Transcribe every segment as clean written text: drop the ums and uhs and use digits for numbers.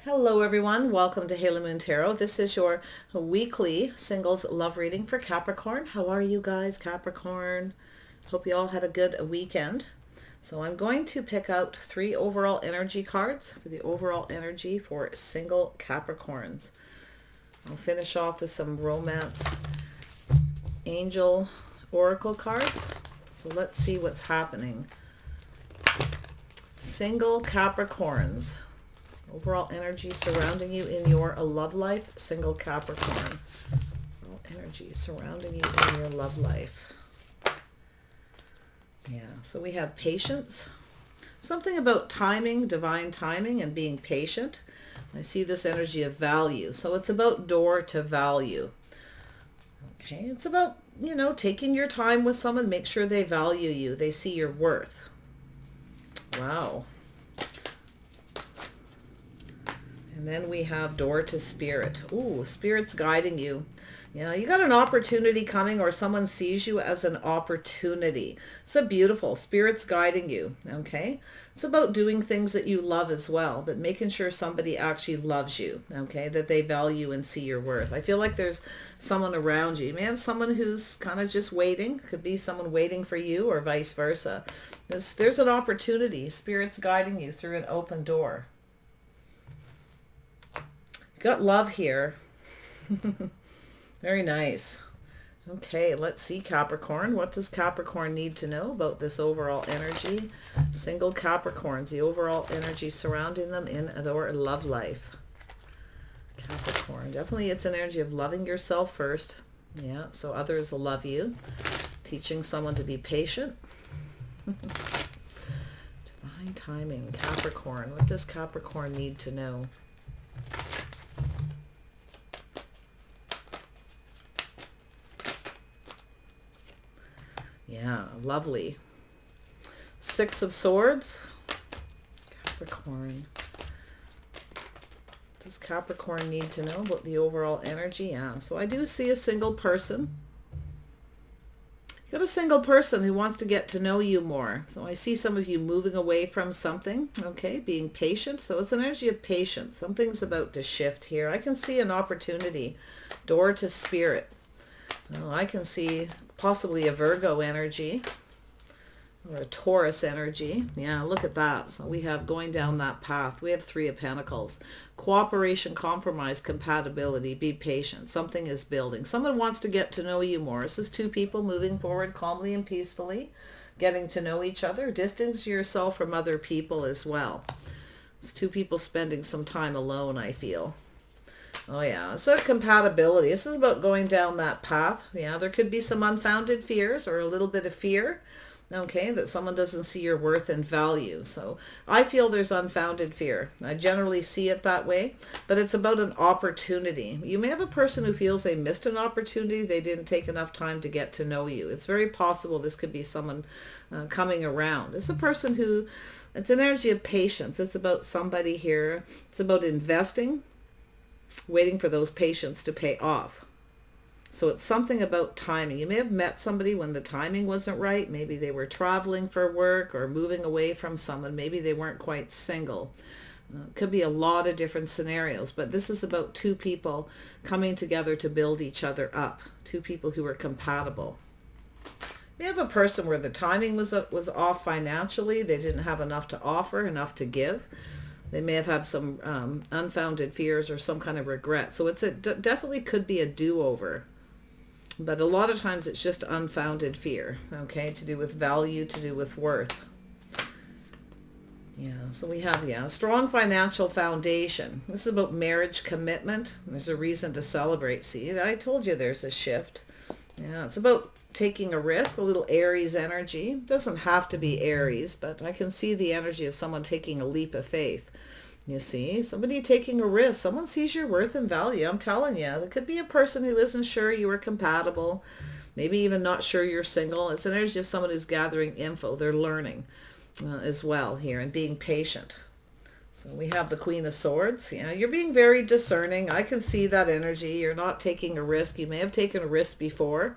Hello everyone, welcome to Halo Moon Tarot. This is your weekly singles love reading for Capricorn. How are you guys, Capricorn? Hope you all had a good weekend. So I'm going to pick out 3 overall energy cards for the overall energy for single Capricorns. I'll finish off with some romance angel oracle cards. So let's see what's happening. Single Capricorns. Overall energy surrounding you in your love life, single Capricorn. Overall energy surrounding you in your love life. Yeah, so we have patience. Something about timing, divine timing, and being patient. I see this energy of value. So it's about door to value. Okay, it's about, taking your time with someone, make sure they value you, they see your worth. Wow. And then we have door to spirit. Ooh, spirit's guiding you. Yeah, you got an opportunity coming, or someone sees you as an opportunity. So beautiful. Spirit's guiding you. Okay. It's about doing things that you love as well, but making sure somebody actually loves you. Okay. That they value and see your worth. I feel like there's someone around you. You may have someone who's kind of just waiting. Could be someone waiting for you or vice versa. There's an opportunity. Spirit's guiding you through an open door. Got love here. Very nice. Okay, let's see, Capricorn. What does Capricorn need to know about this overall energy? Single Capricorns, the overall energy surrounding them in their love life. Capricorn, definitely it's an energy of loving yourself first. Yeah, so others will love you. Teaching someone to be patient. Divine timing, Capricorn. What does Capricorn need to know? Yeah, lovely. 6 of Swords. Capricorn. Does Capricorn need to know about the overall energy? Yeah, so I do see a single person. You got a single person who wants to get to know you more. So I see some of you moving away from something, okay, being patient. So it's an energy of patience. Something's about to shift here. I can see an opportunity. Door to spirit. Oh, I can see possibly a Virgo energy or a Taurus energy. Yeah, look at that. So we have going down that path. We have 3 of Pentacles. Cooperation, compromise, compatibility, be patient. Something is building. Someone wants to get to know you more. This is 2 people moving forward calmly and peacefully, getting to know each other. Distance yourself from other people as well. It's 2 people spending some time alone, I feel. Oh yeah, it's a compatibility. This is about going down that path. Yeah, there could be some unfounded fears or a little bit of fear, okay, that someone doesn't see your worth and value. So I feel there's unfounded fear. I generally see it that way, but it's about an opportunity. You may have a person who feels they missed an opportunity. They didn't take enough time to get to know you. It's very possible this could be someone coming around. It's a person who, it's an energy of patience. It's about somebody here. It's about investing, waiting for those patients to pay off. So it's something about timing. You may have met somebody when the timing wasn't right. Maybe they were traveling for work or moving away from someone. Maybe they weren't quite single. Could be a lot of different scenarios, but this is about 2 people coming together to build each other up. 2 people who are compatible. You have a person where the timing was off financially. They didn't have enough to offer, enough to give. They may have had some unfounded fears or some kind of regret. So it definitely could be a do-over. But a lot of times it's just unfounded fear, okay, to do with value, to do with worth. Yeah, so we have, a strong financial foundation. This is about marriage commitment. There's a reason to celebrate. See, I told you there's a shift. Yeah, it's about taking a risk, a little Aries energy. It doesn't have to be Aries, but I can see the energy of someone taking a leap of faith. You see, somebody taking a risk. Someone sees your worth and value. I'm telling you, there could be a person who isn't sure you are compatible, maybe even not sure you're single. It's an energy of someone who's gathering info. They're learning as well here and being patient. So we have the Queen of Swords. Yeah, you're being very discerning. I can see that energy. You're not taking a risk. You may have taken a risk before.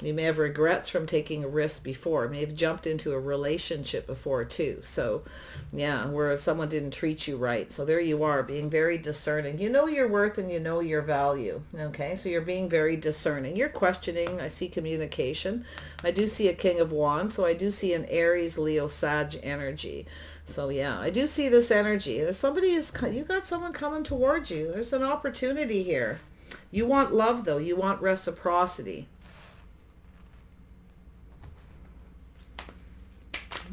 You may have regrets from taking a risk before. You may have jumped into a relationship before too. So yeah, where someone didn't treat you right. So there you are, being very discerning. You know your worth and you know your value. Okay, so you're being very discerning. You're questioning. I see communication. I do see a King of Wands. So I do see an Aries, Leo, Sag energy. So yeah, I do see this energy. There's somebody you got someone coming towards you. There's an opportunity here. You want love though. You want reciprocity.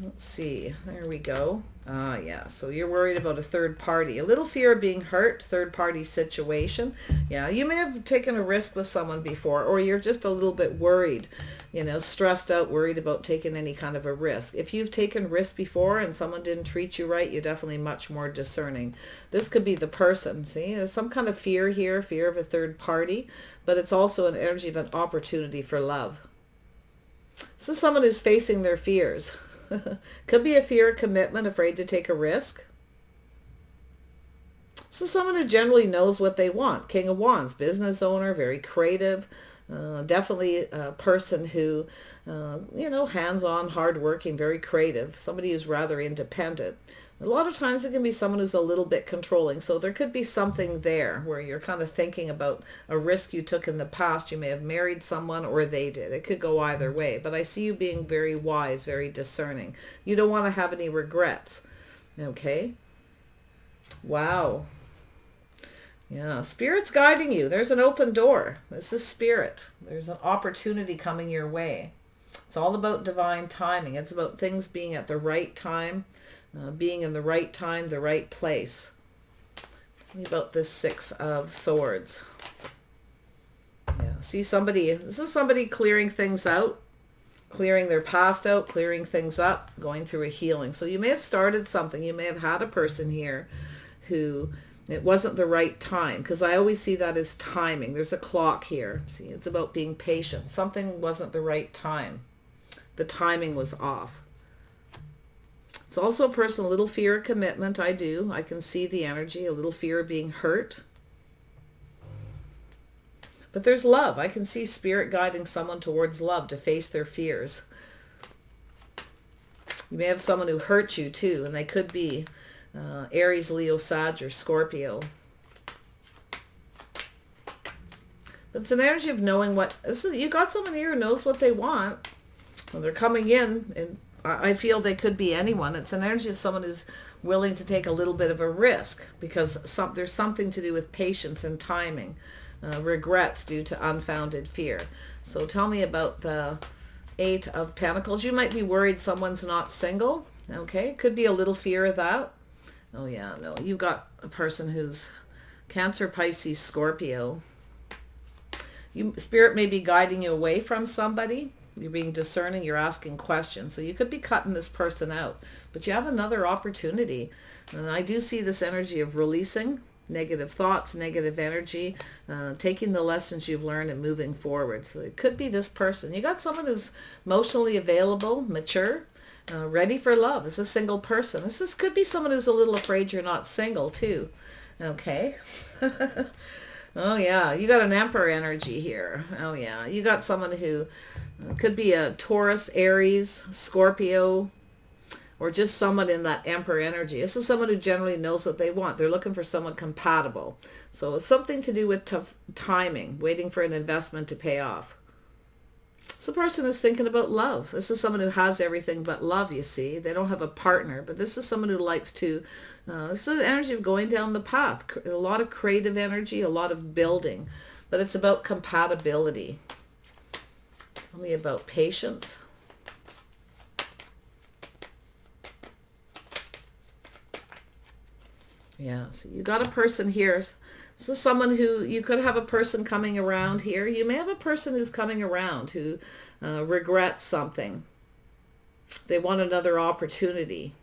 Let's see. There we go. Yeah. So you're worried about a third party. A little fear of being hurt. Third party situation. Yeah. You may have taken a risk with someone before, or you're just a little bit worried, you know, stressed out, worried about taking any kind of a risk. If you've taken risks before and someone didn't treat you right, you're definitely much more discerning. This could be the person. See, there's some kind of fear here, fear of a third party, but it's also an energy of an opportunity for love. This is someone who's facing their fears. Could be a fear of commitment, afraid to take a risk. This is someone who generally knows what they want. King of Wands, business owner, very creative. Definitely a person who, you know, hands-on, hardworking, very creative. Somebody who's rather independent. A lot of times it can be someone who's a little bit controlling. So there could be something there where you're kind of thinking about a risk you took in the past. You may have married someone or they did. It could go either way. But I see you being very wise, very discerning. You don't want to have any regrets. Okay. Wow. Yeah, Spirit's guiding you. There's an open door. This is Spirit. There's an opportunity coming your way. It's all about divine timing. It's about things being at the right time. Being in the right time, the right place. Tell me about this Six of Swords. Yeah, see somebody, this is somebody clearing things out, clearing their past out, clearing things up, going through a healing. So you may have started something. You may have had a person here who it wasn't the right time, because I always see that as timing. There's a clock here. See, it's about being patient. Something wasn't the right time. The timing was off. It's also a person, a little fear of commitment. I can see the energy, a little fear of being hurt. But there's love. I can see Spirit guiding someone towards love to face their fears. You may have someone who hurt you too, and they could be Aries, Leo, Sag, or Scorpio. But it's an energy of knowing what, you got someone here who knows what they want. Well, they're coming in, and I feel they could be anyone. It's an energy of someone who's willing to take a little bit of a risk, because there's something to do with patience and timing. Regrets due to unfounded fear. So tell me about the Eight of Pentacles. You might be worried someone's not single. Okay, could be a little fear of that. Oh yeah, no, you've got a person who's Cancer, Pisces, Scorpio. Spirit may be guiding you away from somebody. You're being discerning, you're asking questions. So you could be cutting this person out, but you have another opportunity. And I do see this energy of releasing negative thoughts, negative energy, taking the lessons you've learned and moving forward. So it could be this person. You got someone who's emotionally available, mature, ready for love. It's a single person. This could be someone who's a little afraid you're not single too. Okay. Oh yeah, you got an Emperor energy here. Oh yeah, you got someone who could be a Taurus, Aries, Scorpio, or just someone in that Emperor energy. This is someone who generally knows what they want. They're looking for someone compatible. So it's something to do with timing, waiting for an investment to pay off. It's a person who's thinking about love. This is someone who has everything but love, you see. They don't have a partner, but this is someone who likes to, this is the energy of going down the path. A lot of creative energy, a lot of building, but it's about compatibility. Tell me about patience. Yeah, so you got a person here. This is someone who, you could have a person coming around here. You may have a person who's coming around who regrets something. They want another opportunity.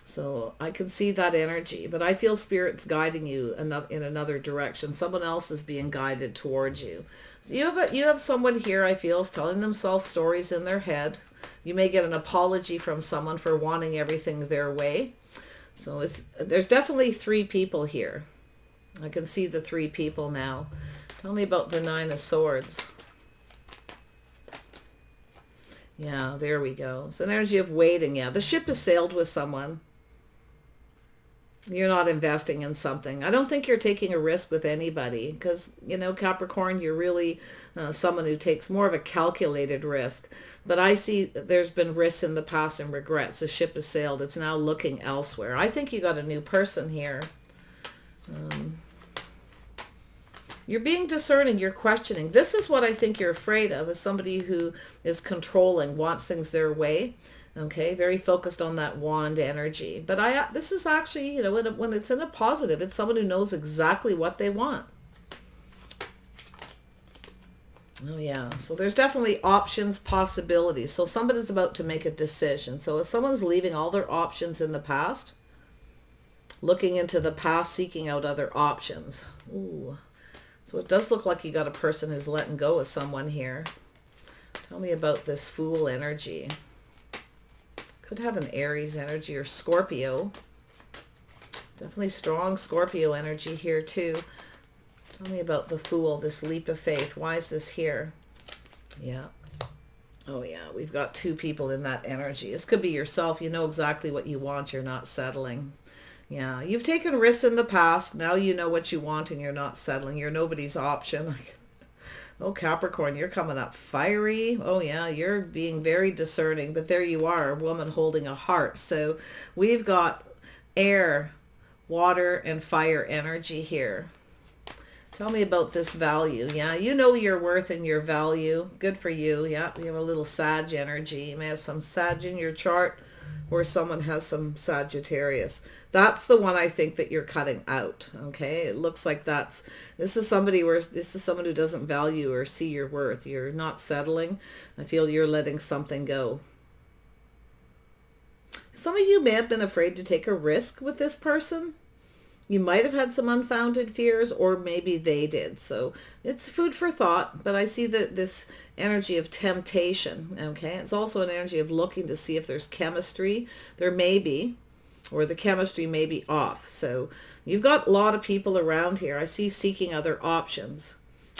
So I can see that energy, but I feel Spirit's guiding you in another direction. Someone else is being guided towards you. You have someone here, I feel, is telling themselves stories in their head. You may get an apology from someone for wanting everything their way. So there's definitely three people here. I can see the three people now. Tell me about the Nine of Swords. Yeah, there we go. It's an energy of waiting. Yeah, the ship has sailed with someone. You're not investing in something. I don't think you're taking a risk with anybody because, Capricorn, you're really someone who takes more of a calculated risk. But I see there's been risks in the past and regrets. The ship has sailed. It's now looking elsewhere. I think you got a new person here. You're being discerning. You're questioning. This is what I think you're afraid of, is somebody who is controlling, wants things their way. Okay, very focused on that wand energy. But this is actually, when it's in a positive, it's someone who knows exactly what they want. Oh yeah, so there's definitely options, possibilities. So somebody's about to make a decision. So if someone's leaving all their options in the past, looking into the past, seeking out other options. Ooh. So it does look like you got a person who's letting go of someone here. Tell me about this Fool energy. Could have an Aries energy or Scorpio. Definitely strong Scorpio energy here too. Tell me about the Fool, this leap of faith. Why is this here? Yeah. Oh yeah, we've got two people in that energy. This could be yourself. You know exactly what you want. You're not settling. Yeah, you've taken risks in the past. Now you know what you want and you're not settling. You're nobody's option. Oh, Capricorn, you're coming up fiery. Oh, yeah, you're being very discerning. But there you are, a woman holding a heart. So we've got air, water, and fire energy here. Tell me about this value. Yeah, you know your worth and your value. Good for you. Yeah, you have a little Sag energy. You may have some Sag in your chart, or someone has some Sagittarius. That's the one I think that you're cutting out. Okay, it looks like this is someone who doesn't value or see your worth. You're not settling. I feel you're letting something go. Some of you may have been afraid to take a risk with this person. You might have had some unfounded fears, or maybe they did. So it's food for thought, but I see that this energy of temptation, okay? It's also an energy of looking to see if there's chemistry. There may be, or the chemistry may be off. So you've got a lot of people around here. I see seeking other options,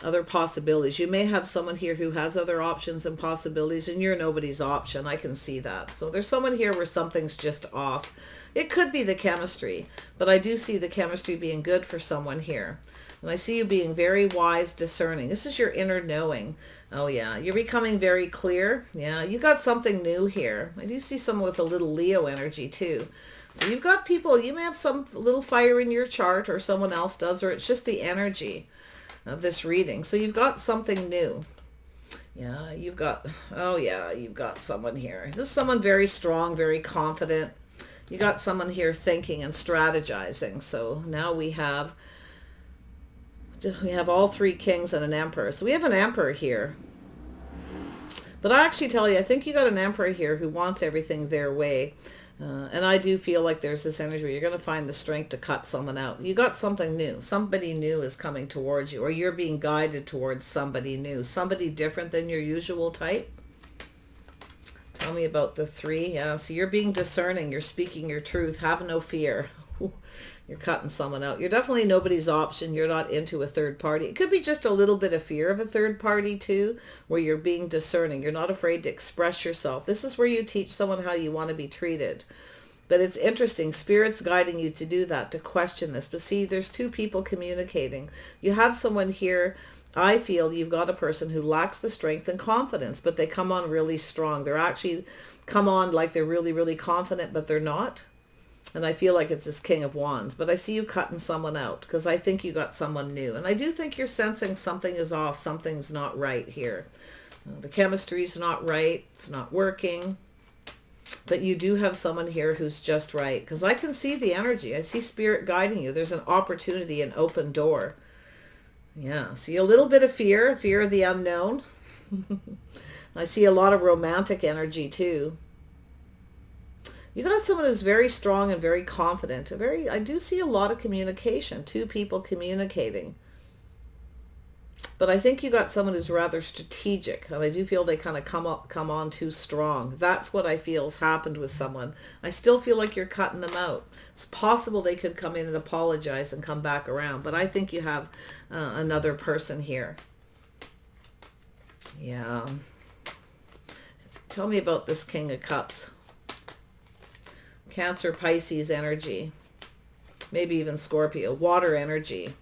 other possibilities. You may have someone here who has other options and possibilities, and you're nobody's option. I can see that. So there's someone here where something's just off. It could be the chemistry, but I do see the chemistry being good for someone here. And I see you being very wise, discerning. This is your inner knowing. Oh yeah, you're becoming very clear. Yeah, you got something new here. I do see someone with a little Leo energy too. So you've got people, you may have some little fire in your chart, or someone else does, or it's just the energy of this reading. So you've got something new. Yeah, you've got someone here. This is someone very strong, very confident. You got someone here thinking and strategizing. So now we have all three kings and an emperor. So we have an emperor here. But I actually tell you, I think you got an emperor here who wants everything their way. And I do feel like there's this energy where you're going to find the strength to cut someone out. You got something new. Somebody new is coming towards you, or you're being guided towards somebody new, somebody different than your usual type. Tell me about the three. Yeah, so you're being discerning. You're speaking your truth. Have no fear. You're cutting someone out. You're definitely nobody's option. You're not into a third party. It could be just a little bit of fear of a third party too, where you're being discerning. You're not afraid to express yourself. This is where you teach someone how you want to be treated. But it's interesting. Spirit's guiding you to do that, to question this. But see, there's two people communicating. You have someone here. I feel you've got a person who lacks the strength and confidence, but they come on really strong. They're actually come on like they're really, really confident, but they're not. And I feel like it's this King of Wands. But I see you cutting someone out because I think you got someone new. And I do think you're sensing something is off. Something's not right here. The chemistry's not right. It's not working. But you do have someone here who's just right. Because I can see the energy. I see Spirit guiding you. There's an opportunity, an open door. Yeah, see a little bit of fear of the unknown. I see a lot of romantic energy too. You got someone who's very strong and very confident. I do see a lot of communication, two people communicating. But I think you got someone who's rather strategic, and I do feel they kind of come on too strong. That's what I feel has happened with someone. I still feel like you're cutting them out. It's possible they could come in and apologize and come back around, but I think you have another person here. Yeah. Tell me about this King of Cups. Cancer, Pisces energy. Maybe even Scorpio. Water energy.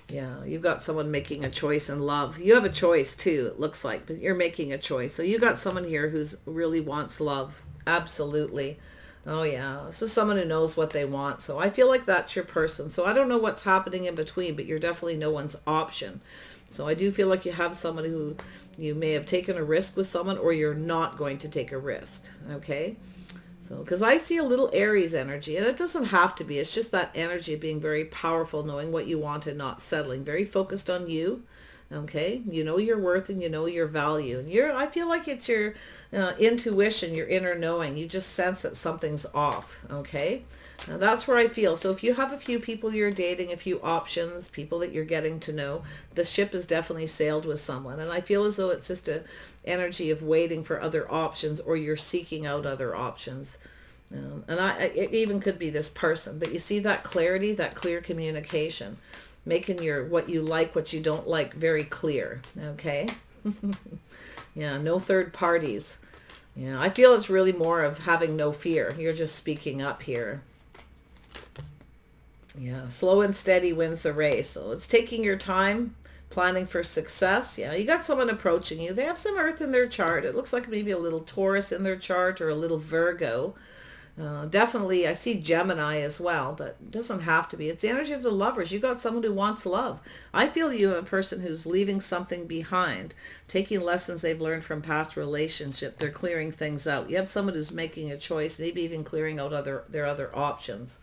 Yeah, you've got someone making a choice in love. You have a choice too, it looks like, but you're making a choice. So you got someone here who's really wants love. Absolutely. Oh yeah, this is someone who knows what they want. So I feel like that's your person. So I don't know what's happening in between, but you're definitely no one's option. So I do feel like you have someone who you may have taken a risk with someone, or you're not going to take a risk. Okay. So, because I see a little Aries energy, and it doesn't have to be. It's just that energy of being very powerful, knowing what you want and not settling. Very focused on you. Okay, you know your worth and you know your value. And I feel like it's your intuition, your inner knowing. You just sense that something's off. Okay, now that's where I feel. So if you have a few people you're dating, a few options, people that you're getting to know, the ship has definitely sailed with someone. And I feel as though it's just a energy of waiting for other options, or you're seeking out other options. And it even could be this person, but you see that clarity, that clear communication, making what you like, what you don't like very clear. Okay. Yeah, no third parties. Yeah, I feel it's really more of having no fear. You're just speaking up here. Yeah, slow and steady wins the race. So it's taking your time, planning for success. Yeah, you got someone approaching you. They have some earth in their chart. It looks like maybe a little Taurus in their chart, or a little Virgo. Definitely, I see Gemini as well, but it doesn't have to be. It's the energy of the lovers. You got someone who wants love. I feel you have a person who's leaving something behind, taking lessons they've learned from past relationship. They're clearing things out. You have someone who's making a choice, maybe even clearing out their other options.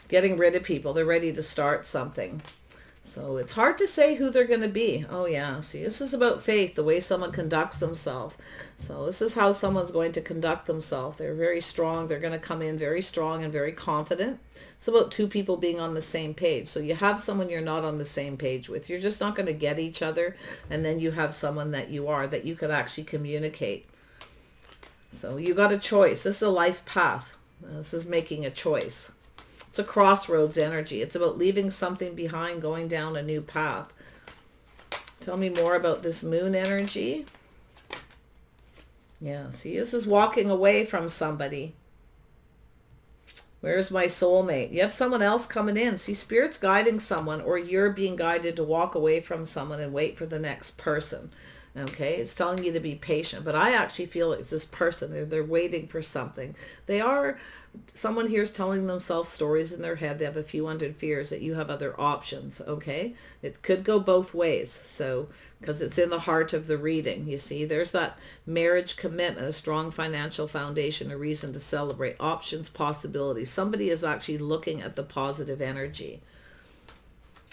Getting rid of people. They're ready to start something. So it's hard to say who they're going to be. Oh yeah, see, this is about faith, the way someone conducts themselves. So this is how someone's going to conduct themselves. They're very strong. They're going to come in very strong and very confident. It's about two people being on the same page. So you have someone you're not on the same page with. You're just not going to get each other. And then you have someone that you are, that you could actually communicate. So you got a choice. This is a life path. This is making a choice. It's a crossroads energy. It's about leaving something behind, going down a new path. Tell me more about this moon energy. Yeah, see, this is walking away from somebody. Where's my soulmate? You have someone else coming in. See, Spirit's guiding someone, or you're being guided to walk away from someone and wait for the next person. Okay, it's telling you to be patient, but I actually feel it's this person. They're waiting for something. Someone here is telling themselves stories in their head. They have a few hundred fears that you have other options. Okay, it could go both ways. So, because it's in the heart of the reading, you see, there's that marriage commitment, a strong financial foundation, a reason to celebrate, options, possibilities. Somebody is actually looking at the positive energy.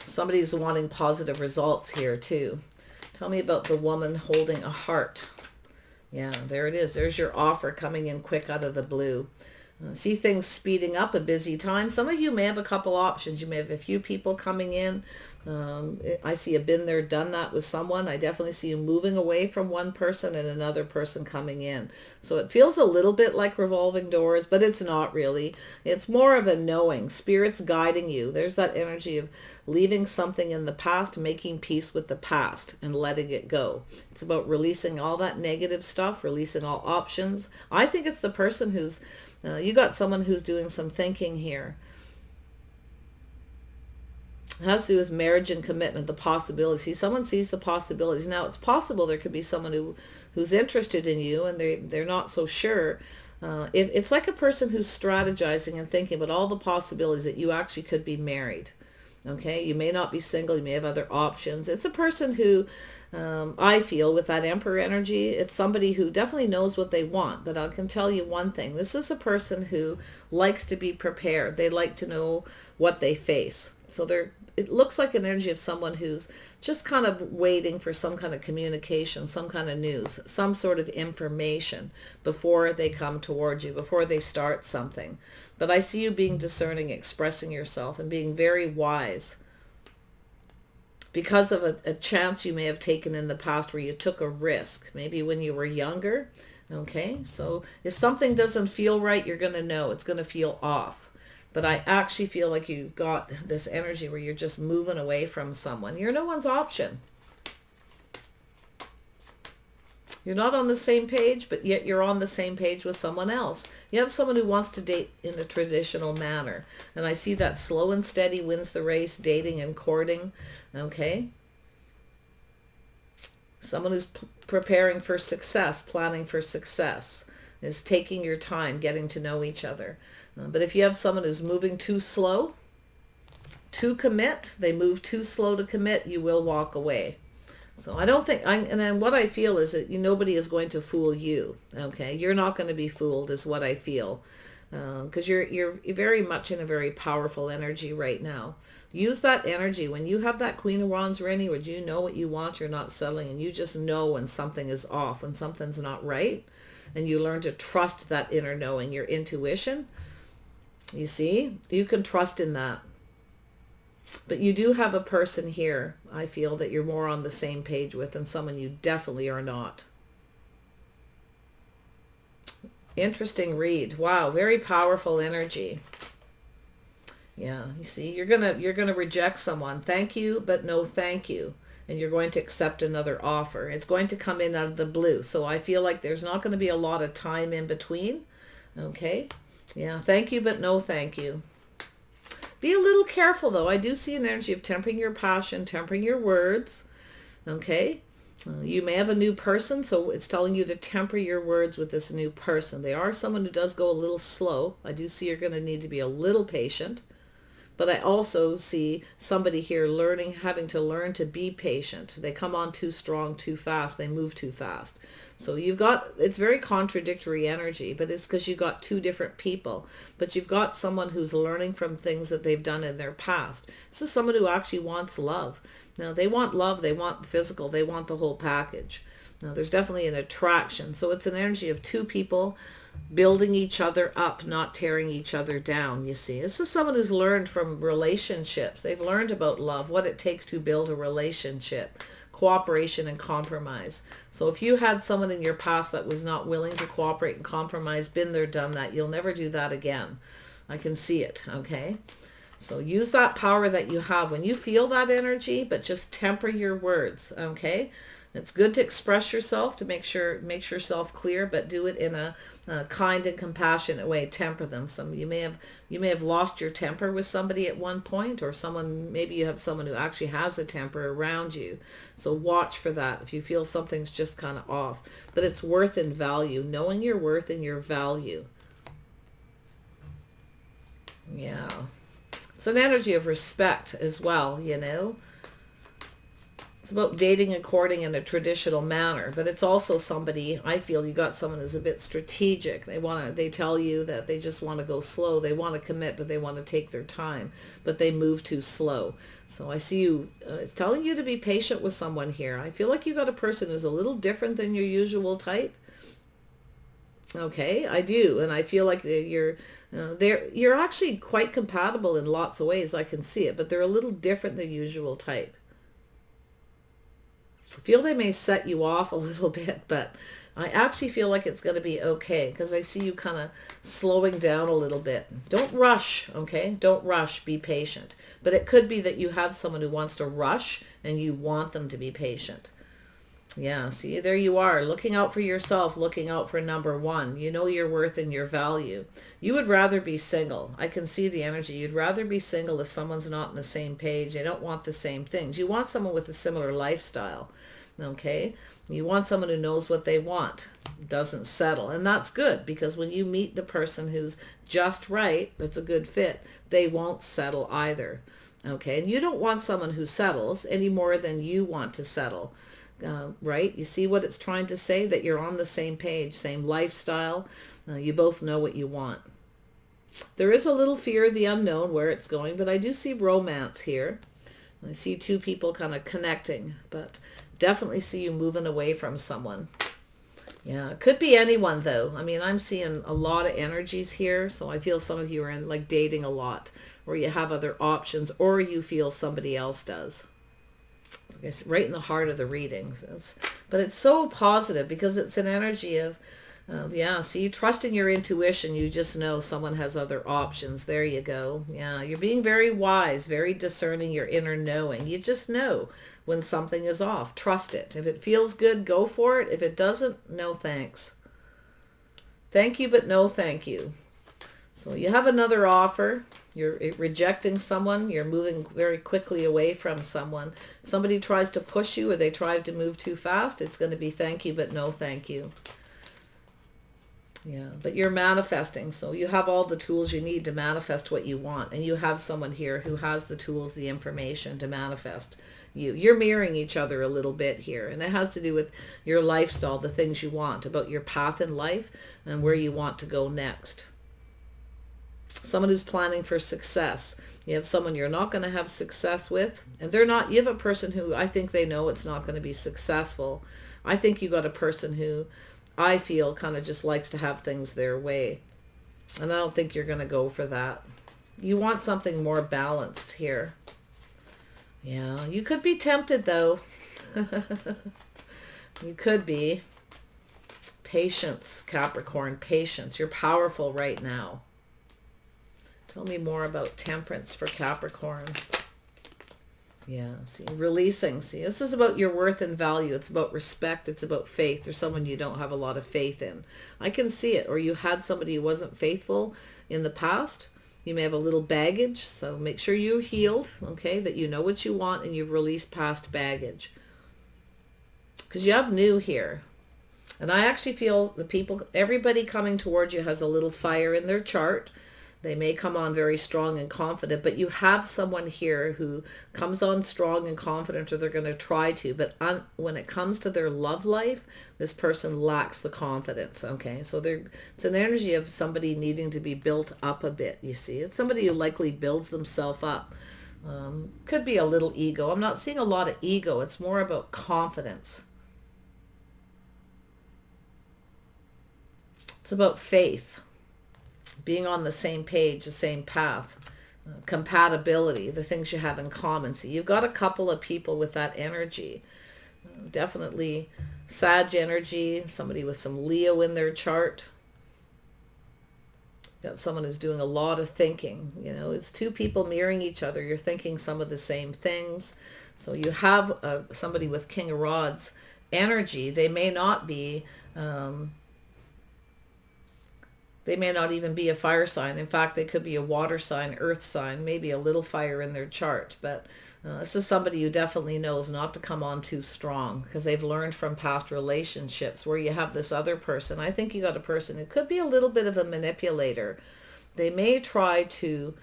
Somebody's wanting positive results here too. Tell me about the woman holding a heart. Yeah, there it is. There's your offer coming in quick out of the blue. See things speeding up, a busy time. Some of you may have a couple options. You may have a few people coming in. I see a been there, done that with someone. I definitely see you moving away from one person and another person coming in. So it feels a little bit like revolving doors, but it's not really. It's more of a knowing. Spirit's guiding you. There's that energy of leaving something in the past, making peace with the past and letting it go. It's about releasing all that negative stuff, releasing all options. I think it's the person who's, you got someone who's doing some thinking here. It has to do with marriage and commitment, the possibilities. See, someone sees the possibilities. Now, it's possible there could be someone who's interested in you and they're not so sure. It's like a person who's strategizing and thinking about all the possibilities that you actually could be married. Okay, you may not be single. You may have other options. It's a person who, I feel, with that Emperor energy, it's somebody who definitely knows what they want. But I can tell you one thing. This is a person who likes to be prepared. They like to know what they face. So it looks like an energy of someone who's just kind of waiting for some kind of communication, some kind of news, some sort of information before they come towards you, before they start something. But I see you being discerning, expressing yourself, and being very wise because of a chance you may have taken in the past where you took a risk, maybe when you were younger. Okay, so if something doesn't feel right, you're going to know it's going to feel off. But I actually feel like you've got this energy where you're just moving away from someone. You're no one's option. You're not on the same page, but yet you're on the same page with someone else. You have someone who wants to date in a traditional manner. And I see that slow and steady wins the race, dating and courting. Okay? Someone who's preparing for success, planning for success, is taking your time, getting to know each other. But if you have someone who's moving too slow to commit, they move too slow to commit, you will walk away. So I don't think, and then what I feel is that nobody is going to fool you, okay? You're not going to be fooled is what I feel, because you're very much in a very powerful energy right now. Use that energy. When you have that Queen of Wands ready, where you know what you want, you're not settling, and you just know when something is off, when something's not right, and you learn to trust that inner knowing, your intuition. You see, you can trust in that. But you do have a person here, I feel, that you're more on the same page with than someone you definitely are not. Interesting read. Wow, very powerful energy. Yeah, you see, you're gonna reject someone. Thank you, but no thank you. And you're going to accept another offer. It's going to come in out of the blue. So I feel like there's not going to be a lot of time in between. Okay? Yeah, thank you, but no thank you. Be a little careful, though. I do see an energy of tempering your passion, tempering your words. Okay? You may have a new person, so it's telling you to temper your words with this new person. They are someone who does go a little slow. I do see you're going to need to be a little patient. But I also see somebody here having to learn to be patient. They come on too strong, too fast. They move too fast. So it's very contradictory energy, but it's because you've got two different people. But you've got someone who's learning from things that they've done in their past. This is someone who actually wants love. Now, they want love, they want physical, they want the whole package. Now, there's definitely an attraction. So it's an energy of two people building each other up, not tearing each other down, you see. This is someone who's learned from relationships. They've learned about love, what it takes to build a relationship, cooperation and compromise. So if you had someone in your past that was not willing to cooperate and compromise, been there, done that, you'll never do that again. I can see it, okay? So use that power that you have when you feel that energy, but just temper your words, okay? It's good to express yourself, to make yourself clear, but do it in a kind and compassionate way. Temper them. You may have lost your temper with somebody at one point, or maybe you have someone who actually has a temper around you. So watch for that if you feel something's just kind of off. But it's worth and value, knowing your worth and your value. Yeah. It's an energy of respect as well, you know. It's about dating and courting in a traditional manner, but it's also somebody, I feel you got someone who's a bit strategic. They tell you that they just want to go slow. They want to commit, but they want to take their time, but they move too slow. So I see you, it's telling you to be patient with someone here. I feel like you got a person who's a little different than your usual type. Okay, I do, and I feel like you're actually quite compatible in lots of ways. I can see it, but they're a little different than usual type. I feel they may set you off a little bit, but I actually feel like it's going to be okay because I see you kind of slowing down a little bit. Don't rush, okay? Don't rush. Be patient. But it could be that you have someone who wants to rush and you want them to be patient. Yeah, see, there you are, looking out for yourself, looking out for number one. You know your worth and your value. You would rather be single. I can see the energy. You'd rather be single if someone's not on the same page. They don't want the same things. You want someone with a similar lifestyle, okay? You want someone who knows what they want, doesn't settle. And that's good because when you meet the person who's just right, that's a good fit, they won't settle either, okay? And you don't want someone who settles any more than you want to settle. Right? You see what it's trying to say? That you're on the same page, same lifestyle. You both know what you want. There is a little fear of the unknown where it's going, but I do see romance here. I see two people kind of connecting, but definitely see you moving away from someone. Yeah, it could be anyone though. I mean, I'm seeing a lot of energies here, so I feel some of you are in like dating a lot, or you have other options, or you feel somebody else does. It's right in the heart of the readings. But it's so positive because it's an energy of Yeah, see, trusting your intuition, you just know someone has other options. There you go. Yeah, you're being very wise, very discerning, your inner knowing. You just know when something is off. Trust it. If it feels good, go for it. If it doesn't, no thanks. Thank you, but no thank you. So you have another offer. You're rejecting someone. You're moving very quickly away from someone. Somebody tries to push you or they try to move too fast. It's going to be thank you, but no thank you. Yeah, but you're manifesting, so you have all the tools you need to manifest what you want, and you have someone here who has the tools, the information to manifest you. You're mirroring each other a little bit here, and it has to do with your lifestyle, the things you want, about your path in life and where you want to go next. Someone who's planning for success. You have someone you're not going to have success with, and they're not. You have a person who I think they know it's not going to be successful. I think you got a person who I feel kind of just likes to have things their way. And I don't think you're going to go for that. You want something more balanced here. Yeah, you could be tempted though. You could be. Patience, Capricorn, patience. You're powerful right now. Tell me more about temperance for Capricorn. Yeah, see, releasing. See, this is about your worth and value. It's about respect. It's about faith. There's someone you don't have a lot of faith in. I can see it. Or you had somebody who wasn't faithful in the past. You may have a little baggage. So make sure you're healed, okay, that you know what you want and you've released past baggage. Because you have new here. And I actually feel the people, everybody coming towards you has a little fire in their chart. They may come on very strong and confident, but you have someone here who comes on strong and confident, or they're going to try to. But when it comes to their love life, this person lacks the confidence, okay? So it's an energy of somebody needing to be built up a bit, you see. It's somebody who likely builds themselves up. Could be a little ego. I'm not seeing a lot of ego. It's more about confidence. It's about faith. Being on the same page, the same path, compatibility, the things you have in common. See, you've got a couple of people with that energy. Definitely Sag energy, somebody with some Leo in their chart. Got someone who's doing a lot of thinking. You know, it's two people mirroring each other. You're thinking some of the same things. So you have somebody with King of Rods energy. They may not be... They may not even be a fire sign. In fact, they could be a water sign, earth sign, maybe a little fire in their chart. But this is somebody who definitely knows not to come on too strong because they've learned from past relationships where you have this other person. I think you got a person who could be a little bit of a manipulator. They may try to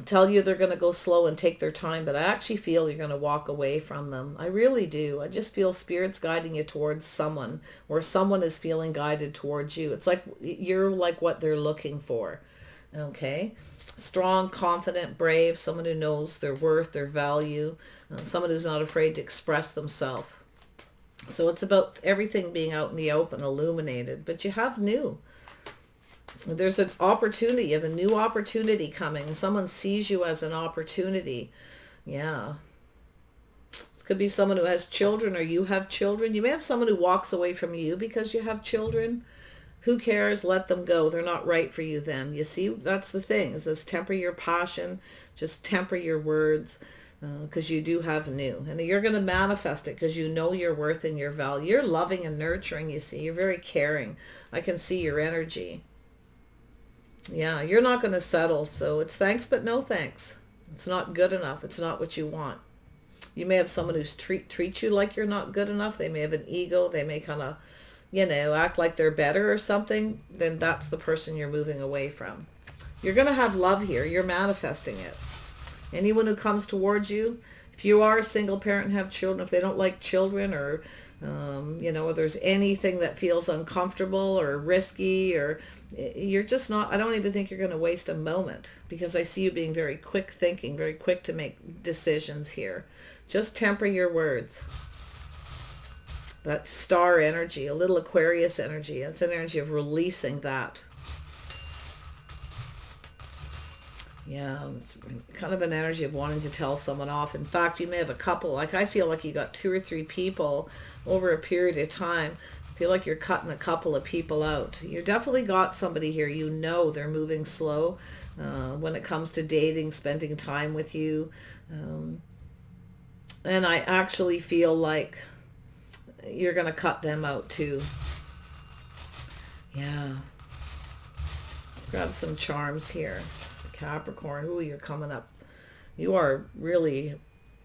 tell you they're going to go slow and take their time, but I actually feel you're going to walk away from them. I really do. I just feel Spirit's guiding you towards someone, or someone is feeling guided towards you. It's like you're like what they're looking for. Okay? Strong, confident, brave, someone who knows their worth, their value, someone who's not afraid to express themselves. So it's about everything being out in the open, illuminated, but you have new. There's an opportunity, you have a new opportunity coming. Someone sees you as an opportunity. Yeah. This could be someone who has children, or you have children. You may have someone who walks away from you because you have children. Who cares? Let them go. They're not right for you then. You see, that's the thing, is this temper your passion, just temper your words, because you do have new. And you're going to manifest it because you know your worth and your value. You're loving and nurturing, you see. You're very caring. I can see your energy. Yeah, you're not going to settle. So it's thanks, but no thanks. It's not good enough. It's not what you want. You may have someone who's treats you like you're not good enough. They may have an ego. They may kind of, you know, act like they're better or something. Then that's the person you're moving away from. You're going to have love here. You're manifesting it. Anyone who comes towards you, if you are a single parent and have children, if they don't like children, or you know, there's anything that feels uncomfortable or risky, or you're just not, I don't even think you're going to waste a moment, because I see you being very quick thinking, very quick to make decisions here. Just temper your words. That star energy, a little Aquarius energy, it's an energy of releasing that. Yeah, it's kind of an energy of wanting to tell someone off. In fact, you may have a couple. Like I feel like you got 2 or 3 people over a period of time Feel like you're cutting a couple of people out. You definitely got somebody here. You know they're moving slow when it comes to dating, spending time with you. And I actually feel like you're going to cut them out too. Yeah. Let's grab some charms here. Capricorn. Ooh, you're coming up. You are really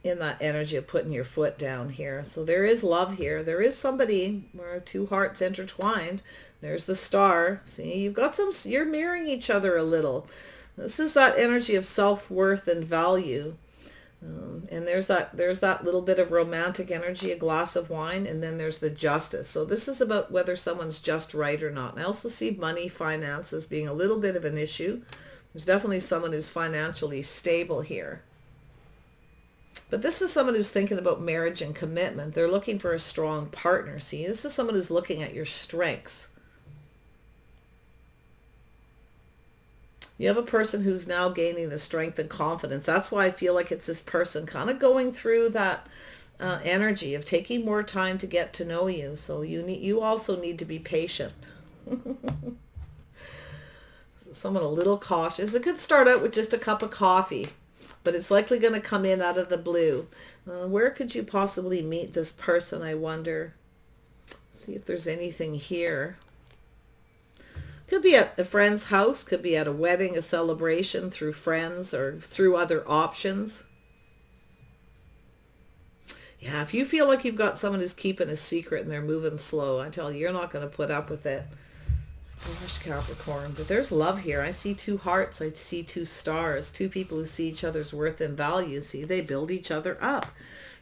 in that energy of putting your foot down here. So there is love here. There is somebody where two hearts intertwined. There's the star. See, you've got some, you're mirroring each other a little. This is that energy of self-worth and value. And there's that little bit of romantic energy, a glass of wine, and then there's the justice. So this is about whether someone's just right or not. And I also see money, finances being a little bit of an issue. There's definitely someone who's financially stable here. But this is someone who's thinking about marriage and commitment. They're looking for a strong partner. See, this is someone who's looking at your strengths. You have a person who's now gaining the strength and confidence. That's why I feel like it's this person kind of going through that energy of taking more time to get to know you. So you also need to be patient. Someone a little cautious. It could start out with just a cup of coffee, but it's likely going to come in out of the blue. Where could you possibly meet this person, I wonder? See if there's anything here. Could be at a friend's house, could be at a wedding, a celebration, through friends or through other options. Yeah, if you feel like you've got someone who's keeping a secret and they're moving slow, I tell you, you're not going to put up with it. Gosh, Capricorn, but there's love here. I see two hearts. I see two stars, two people who see each other's worth and value. See, they build each other up.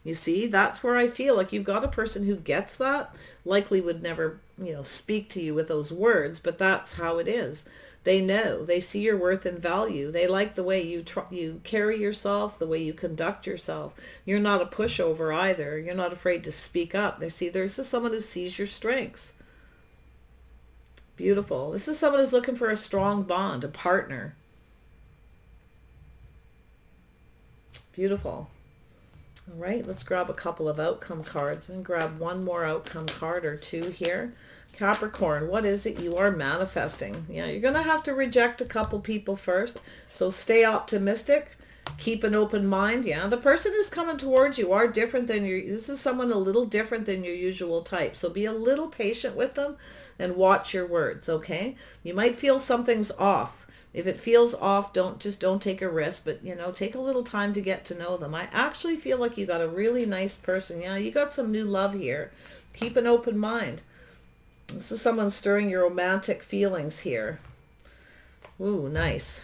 You see, that's where I feel like you've got a person who gets that, likely would never, speak to you with those words, but that's how it is. They know, they see your worth and value. They like the way you carry yourself, the way you conduct yourself. You're not a pushover either. You're not afraid to speak up. They see there's someone who sees your strengths. Beautiful. This is someone who's looking for a strong bond, a partner. Beautiful. All right, let's grab a couple of outcome cards. I'm going to grab one more outcome card or two here. Capricorn, what is it you are manifesting? Yeah, you're going to have to reject a couple people first. So stay optimistic. Keep an open mind. Yeah, the person who's coming towards you are different than this is someone a little different than your usual type. So be a little patient with them and watch your words, okay? You might feel something's off. If it feels off, don't take a risk, but take a little time to get to know them. I actually feel like you got a really nice person. Yeah, you got some new love here. Keep an open mind. This is someone stirring your romantic feelings here. Ooh, nice.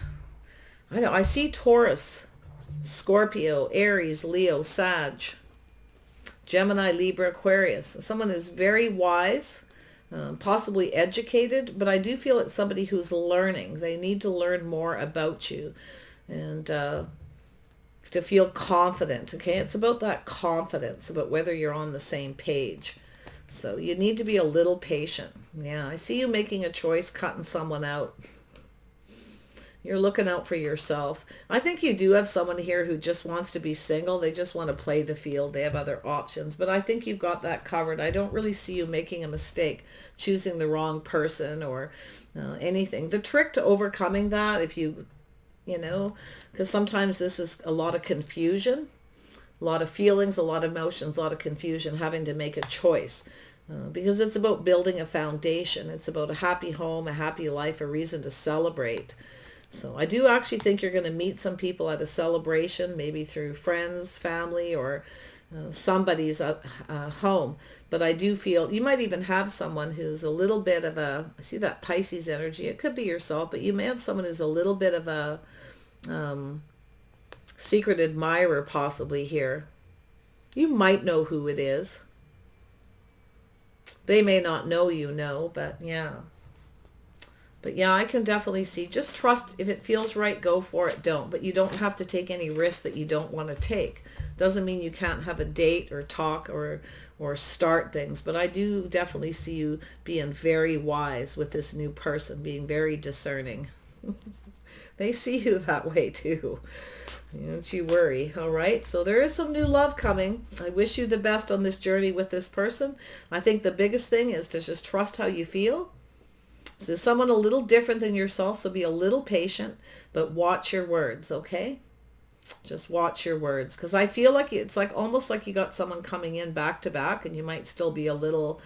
I know, I see Taurus, Scorpio, Aries, Leo, Sag, Gemini, Libra, Aquarius. Someone who's very wise, possibly educated, but I do feel it's somebody who's learning. They need to learn more about you and to feel confident, okay? It's about that confidence, about whether you're on the same page. So you need to be a little patient. Yeah, I see you making a choice, cutting someone out. You're looking out for yourself. I think you do have someone here who just wants to be single. They just want to play the field. They have other options. But I think you've got that covered. I don't really see you making a mistake, choosing the wrong person or anything. The trick to overcoming that, if because sometimes this is a lot of confusion, a lot of feelings, a lot of emotions, a lot of confusion, having to make a choice. Because it's about building a foundation. It's about a happy home, a happy life, a reason to celebrate. So I do actually think you're going to meet some people at a celebration, maybe through friends, family, or somebody's home. But I do feel you might even have someone who's a little bit of I see that Pisces energy. It could be yourself, but you may have someone who's a little bit of a secret admirer possibly here. You might know who it is. They may not know but yeah. But yeah, I can definitely see, just trust, if it feels right, go for it, don't. But you don't have to take any risks that you don't want to take. Doesn't mean you can't have a date or talk or start things. But I do definitely see you being very wise with this new person, being very discerning. They see you that way too. Don't you worry. All right. So there is some new love coming. I wish you the best on this journey with this person. I think the biggest thing is to just trust how you feel. This is someone a little different than yourself, so be a little patient, but watch your words, okay? Just watch your words, because I feel like it's like almost like you got someone coming in back to back, and you might still be a little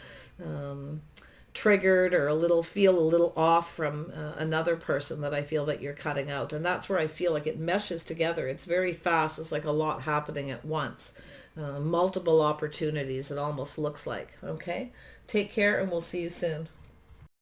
triggered or feel a little off from another person that I feel that you're cutting out. And that's where I feel like it meshes together. It's very fast. It's like a lot happening at once. Multiple opportunities, it almost looks like. Okay? Take care, and we'll see you soon.